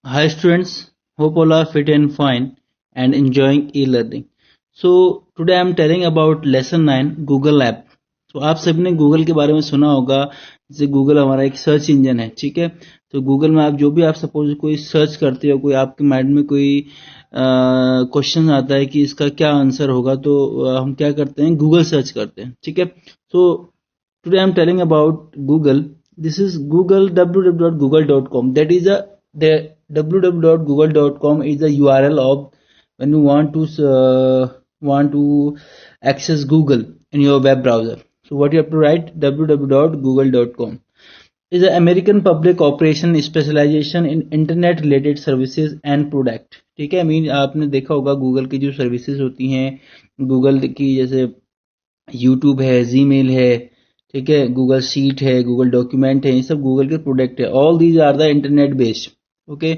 Hi students, hope all are fit and fine and enjoying e-learning. So today I am telling about lesson 9 Google app. तो आप सबने Google के बारे में सुना होगा. जैसे गूगल हमारा एक सर्च इंजन है, ठीक है. तो गूगल में आप जो भी आप सपोज कोई सर्च करते हो, कोई आपके माइंड में कोई क्वेश्चन आता है कि इसका क्या आंसर होगा, तो हम क्या करते हैं, गूगल सर्च करते हैं, ठीक है. सो today I'm telling about Google. This is Google www.google.com. That is the www.google.com is the URL of when you want to access Google in your web browser. So what you have to write www.google.com is an American public operation specialization in internet related services and product. ठीक है. Mean आपने देखा होगा Google की जो services होती हैं, Google की जैसे यूट्यूब है, जीमेल है, ठीक है, गूगल शीट है, गूगल डॉक्यूमेंट है, ये सब गूगल के प्रोडक्ट है. All these are the internet based. Okay.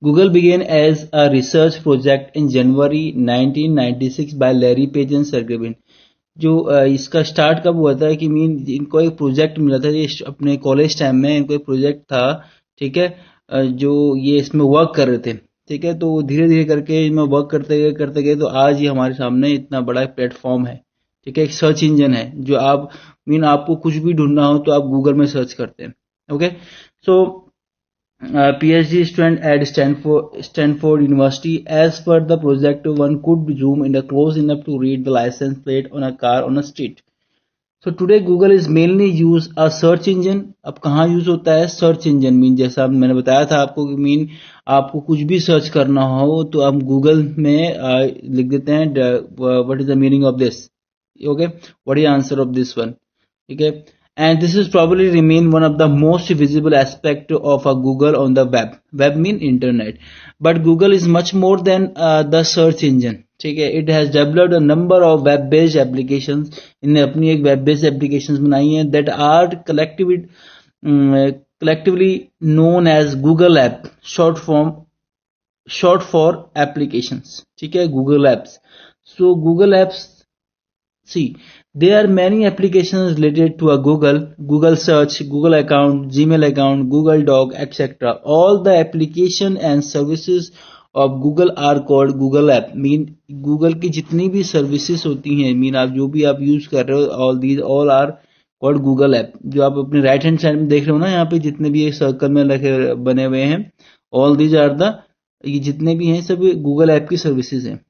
Google began as a research project in January 1996 by Larry Page and Sergey Brin. जो इसका स्टार्ट कब हुआ था कि मीन इनको एक प्रोजेक्ट मिला था, ये अपने कॉलेज टाइम में इनको एक प्रोजेक्ट था, ठीक है. जो ये इसमें वर्क कर रहे थे, ठीक है. तो धीरे धीरे करके इसमें वर्क करते गए तो आज ये हमारे सामने इतना बड़ा प्लेटफॉर्म है, ठीक है. एक सर्च इंजन है जो आप मीन आपको कुछ भी ढूंढना हो तो आप गूगल में सर्च करते हैं. Okay. So PhD student at Stanford University. As per the project, one could zoom in close enough to read the license plate on a car on a street. So today Google is mainly use a search engine. अब कहाँ use होता है search engine? Mean जैसा मैंने बताया था आपको कि मीन आपको कुछ भी सर्च करना हो तो आप गूगल में लिख देते हैं what is the meaning of this. Okay. What is answer of this one, ठीक है. And this is probably remain one of the most visible aspect of a Google on the web. Web mean internet, but Google is much more than the search engine. ठीक है. It has developed a number of web based applications. इनने अपनी एक web based applications बनाई हैं that are collectively known as Google app, short for applications. ठीक है. Google apps. So Google apps, see, there are many applications related to a Google search, Google account, Gmail account, Google Doc, etc. All the application and services of Google are called Google app. Mean Google की जितनी भी services होती हैं, mean आप जो भी आप use कर रहे हो, all are called Google app. जो आप अपने राइट हैंड साइड में देख रहे हो ना, यहाँ पे जितने भी सर्कल में रखे बने हुए हैं, all these are the, ये जितने भी हैं सब गूगल ऐप की सर्विसेज हैं.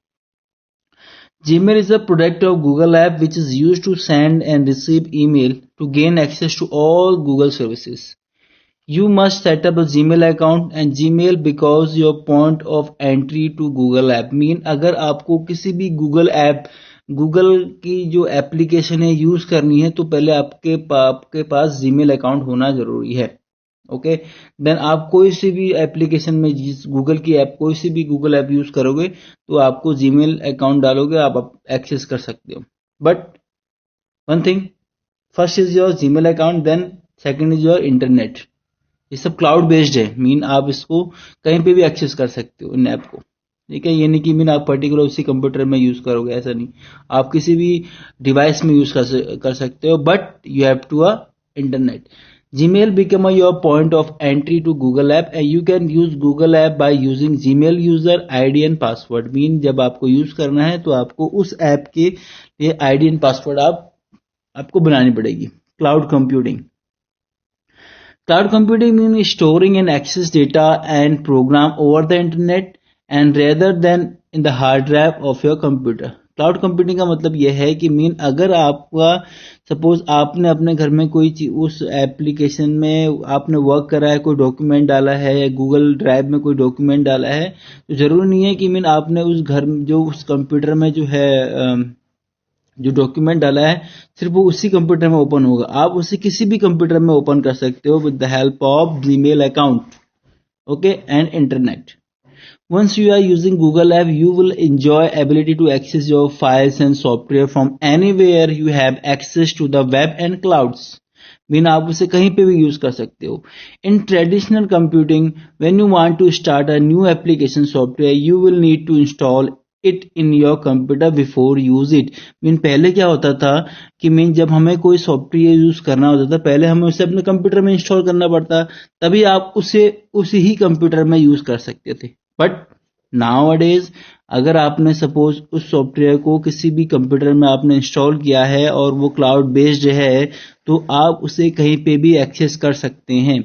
Gmail is a product of Google app which is used to send and receive email to gain access to all Google services. You must set up a Gmail account and Gmail because your point of entry to Google app. Mean अगर आपको किसी भी Google की जो application है use करनी है तो पहले आपके पास Gmail अकाउंट होना जरूरी है. ओके. देन आप कोई सी भी एप्लीकेशन में जिस गूगल की ऐप कोई सी भी गूगल ऐप यूज करोगे तो आपको जीमेल अकाउंट डालोगे, आप एक्सेस कर सकते हो. But one thing, first is your Gmail account, then second is your internet. ये सब क्लाउड बेस्ड है. मीन आप इसको कहीं पे भी एक्सेस कर सकते हो इन ऐप को, ठीक है. ये नहीं कि मीन आप पर्टिकुलर उसी कंप्यूटर में यूज करोगे, ऐसा नहीं. आप किसी भी डिवाइस में यूज कर सकते हो, but you have to a internet. Gmail become your point of entry to Google app and you can use Google app by using Gmail user ID and password. Mean जब आपको use करना है तो आपको उस ऐप के लिए ID and password आपको बनानी पड़ेगी. Cloud computing. Cloud computing means storing and access data and program over the internet and rather than in the hard drive of your computer. Cloud computing का मतलब यह है कि मीन अगर आपका सपोज आपने अपने घर में कोई चीज उस एप्लीकेशन में आपने वर्क करा है, कोई डॉक्यूमेंट डाला है या गूगल ड्राइव में कोई डॉक्यूमेंट डाला है, तो जरूरी नहीं है कि मीन आपने उस घर में जो उस कंप्यूटर में जो है जो डॉक्यूमेंट डाला है सिर्फ वो उसी कंप्यूटर में ओपन होगा. आप उसे किसी भी कंप्यूटर में ओपन कर सकते हो with the help of Gmail account, okay, and internet. Once you are using Google app, you will enjoy ability to access your files and software from anywhere you have access to the web and clouds. Mean आप उसे कहीं पे भी use कर सकते हो. In traditional computing, when you want to start a new application software, you will need to install it in your computer before use it. Mean पहले क्या होता था कि मीन जब हमें कोई सॉफ्टवेयर यूज करना होता था, पहले हमें उसे अपने कंप्यूटर में इंस्टॉल करना पड़ता, तभी आप उसे उसी ही कंप्यूटर में यूज कर सकते थे। बट नाउ अगर आपने सपोज उस सॉफ्टवेयर को किसी भी कंप्यूटर में आपने इंस्टॉल किया है और वो क्लाउड बेस्ड है, तो आप उसे कहीं पे भी एक्सेस कर सकते हैं।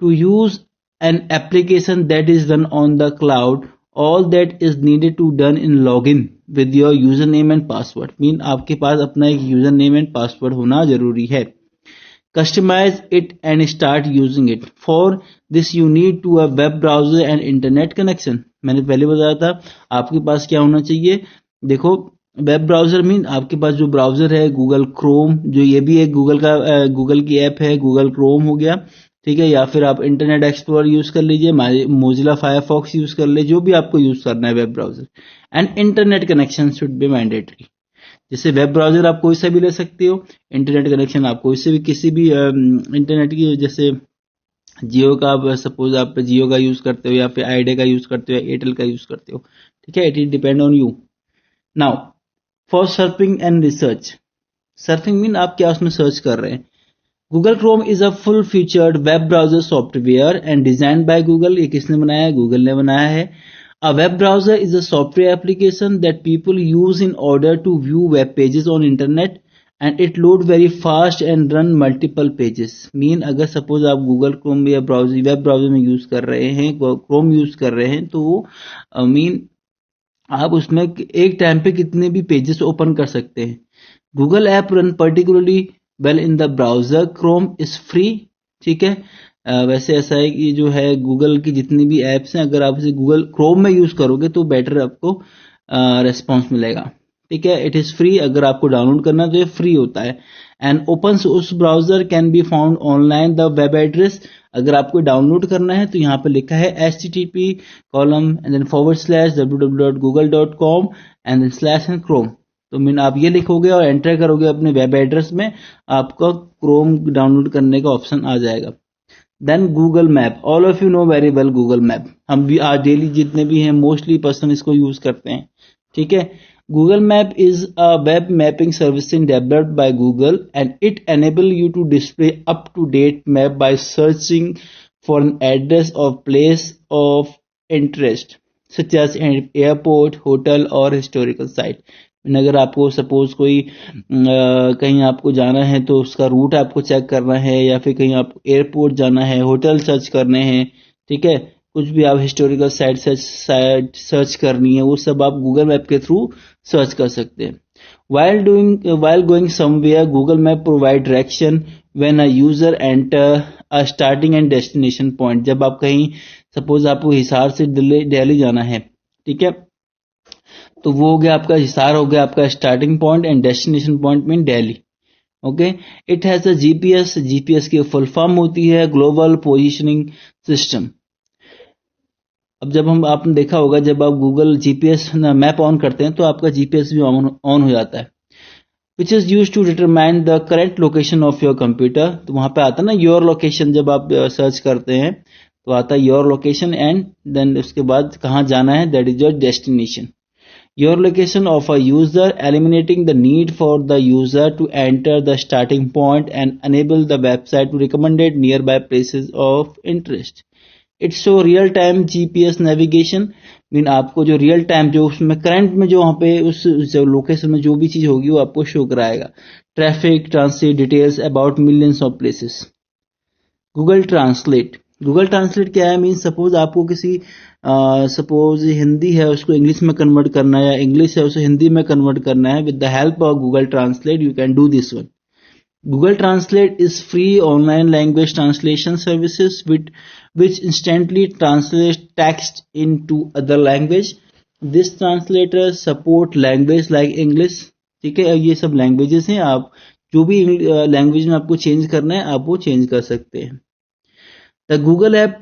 To use an application that is run on the cloud, all that is needed to done in login with your username and password। Mean आपके पास अपना एक यूजर नेम एंड पासवर्ड होना जरूरी है। Customize it and start using it। For this you need to a web browser and internet connection। मैंने पहले बताया था आपके पास क्या होना चाहिए। देखो, वेब ब्राउजर मीन आपके पास जो ब्राउजर है गूगल क्रोम, जो ये भी एक गूगल की ऐप है, गूगल क्रोम हो गया, ठीक है, या फिर आप इंटरनेट एक्सप्लोरर यूज कर लीजिए, मोजिला फायरफॉक्स यूज कर ले, जो भी आपको यूज करना है web browser. And internet connection should be mandatory. जैसे वेब ब्राउजर आप कोई सा भी ले सकते हो, इंटरनेट कनेक्शन आप कोई से भी किसी भी इंटरनेट की, जैसे जियो का, सपोज आप जियो का यूज करते हो या फिर आइडिया का यूज करते हो या एयरटेल का यूज करते हो, ठीक है, it is depend on you. Now for surfing and research. Surfing mean आप क्या उसमें सर्च कर रहे हैं। Google Chrome is a full-featured web browser software and designed by Google। ये किसने बनाया है? Google ने बनाया है। A web browser is a software application that people use in order to view web pages on internet and it load very fast and run multiple pages। Mean अगर suppose आप Google Chrome या web browser में use कर रहे हैं, Chrome use कर रहे हैं, तो मीन आप उसमें एक टाइम पे कितने भी पेजेस ओपन कर सकते हैं। Google app run particularly well in the browser. Chrome is free, ठीक है। वैसे ऐसा है कि जो है गूगल की जितनी भी एप्स हैं, अगर आप इसे गूगल क्रोम में यूज करोगे तो बेटर आपको रेस्पॉन्स मिलेगा, ठीक है। इट इज फ्री, अगर आपको डाउनलोड करना है तो ये फ्री होता है। And open source browser can be found online. The web address, अगर आपको डाउनलोड करना है तो यहाँ पे लिखा है http://www.google.com and then slash and Chrome. तो मीन आप ये लिखोगे और एंटर करोगे अपने वेब एड्रेस में, आपका क्रोम डाउनलोड करने का ऑप्शन आ जाएगा। Then Google map, all of you know very well Google map. हम भी आज डेली जितने भी हैं मोस्टली पर्सन इसको यूज करते हैं, ठीक है। Google map is a web mapping service developed by Google and it enable you to display up to date map by searching for an address of place of interest such as airport, hotel और historical site. अगर आपको suppose कोई कहीं आपको जाना है तो उसका रूट आपको चेक करना है, या फिर कहीं आपको एयरपोर्ट जाना है, होटल सर्च करने हैं, ठीक है, कुछ भी आप हिस्टोरिकल साइट सर्च करनी है, वो सब आप गूगल मैप के थ्रू सर्च कर सकते हैं। while going somewhere, Google map provide direction when a user enter a starting and destination point. जब आप कहीं सपोज आपको हिसार से दिल्ली जाना है, ठीक है, तो वो हो गया आपका हिसार, हो गया आपका starting point and destination point mean Delhi, okay. It has a GPS, GPS की फुल फॉर्म होती है ग्लोबल पोजीशनिंग सिस्टम। अब जब आपने देखा होगा जब आप गूगल जीपीएस मैप ऑन करते हैं तो आपका जीपीएस भी ऑन हो जाता है, which is use to determine the current location of your computer. तो वहां पे आता है ना योर लोकेशन, जब आप सर्च करते हैं तो आता है योर लोकेशन एंड देन उसके बाद कहाँ जाना है, that is your destination. Your location of a user, eliminating the need for the user to enter the starting point and enable the website to recommend nearby places of interest. It's so real time GPS navigation, mean आपको जो real time जो उसमें current में जो वहाँ पे उस जो लोकेशन में जो भी चीज होगी वो आपको शो कराएगा। Traffic translate details about millions of places. Google translate, Google translate क्या है, मीन सपोज आपको किसी सपोज हिंदी है उसको इंग्लिश में कन्वर्ट करना है, या इंग्लिश है उसे हिंदी में कन्वर्ट करना है, with the help of Google translate you can do this one. Google translate is free online language translation services which instantly translates text into other language. This translator support language like English, ठीक है, ये सब languages हैं, आप जो भी language में आपको चेंज करना है आप वो चेंज कर सकते हैं। The Google app,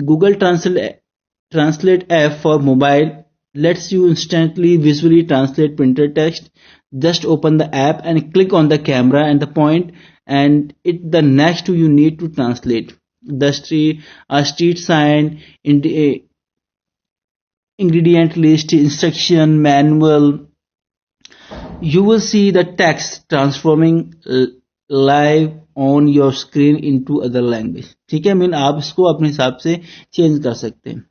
Google translate app for mobile lets you instantly visually translate printed text. Just open the app and click on the camera and the point and it the next you need to translate. A street sign, ingredient list, instruction manual, you will see the text transforming live on your screen into other language. ठीक है, mean आप इसको अपने हिसाब से change कर सकते हैं.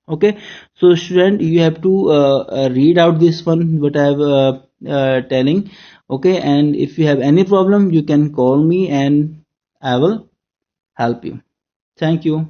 Okay, so student, you have to read out this one what I have telling. Okay, and if you have any problem, you can call me and I will help you. Thank you.